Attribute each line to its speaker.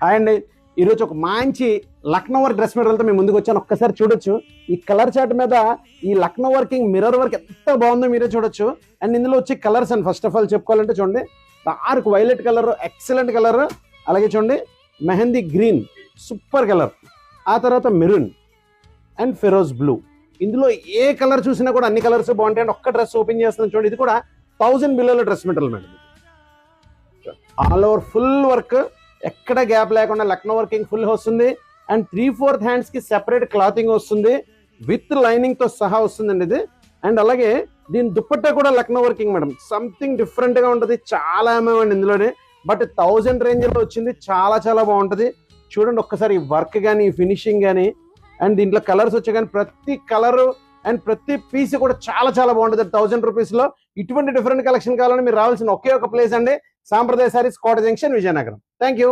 Speaker 1: And ఈరోజు ఒక మంచి లక్నో వర్క్ డ్రెస్ మెటీరియల్తో మేము ముందుకు వచ్చాను. ఒక్కసారి చూడొచ్చు ఈ కలర్ చార్ట్ మీద ఈ లక్నో వర్కింగ్ మిర్రర్ వర్క్ ఎంత బాగుందో మీరే చూడొచ్చు. అండ్ ఇందులో వచ్చి colours and first of all చెప్పుకోవాలంటే చూడండి, dark violet colour, excellent colour, అలాగే చూడండి మెహందీ గ్రీన్ సూపర్ కలర్, ఆ తర్వాత మెరూన్ అండ్ ఫెరోజ్ బ్లూ. ఇందులో ఏ కలర్ చూసినా కూడా అన్ని కలర్స్ బాగుంటాయి. అండ్ ఒక్క డ్రెస్ ఓపెన్ చేస్తున్నాను చూడండి, ఇది కూడా 1000 బిలోలో dress material madam. All over full work, ఎక్కడ గ్యాప్ లేకుండా లక్నో వర్కింగ్ ఫుల్ వస్తుంది. అండ్ 3/4 హ్యాండ్స్ కి సెపరేట్ క్లాతింగ్ వస్తుంది, విత్ లైనింగ్ తో సహా వస్తుందండి ఇది. అండ్ అలాగే దీని దుప్పట్టా కూడా Lucknow working madam, something different గా ఉంటుంది. చాలా ఏమేమండి ఇందులోనే, బట్ 1000 రేంజ్ లో వచ్చింది. చాలా చాలా బాగుంటుంది. చూడండి ఒక్కసారి ఈ వర్క్ కానీ ఫినిషింగ్ కానీ, అండ్ దీంట్లో కలర్స్ వచ్చాయి కానీ ప్రతి కలర్ అండ్ ప్రతి పీస్ కూడా చాలా చాలా బాగుంటుంది. 1000 రూపీస్ లో ఇటువంటి డిఫరెంట్ కలెక్షన్ కావాలని మీరు రావాల్సిన ఒకే ఒక ప్లేస్ అండి, సాంప్రదాయ saris, Kota junction, Vizianagaram. Thank you.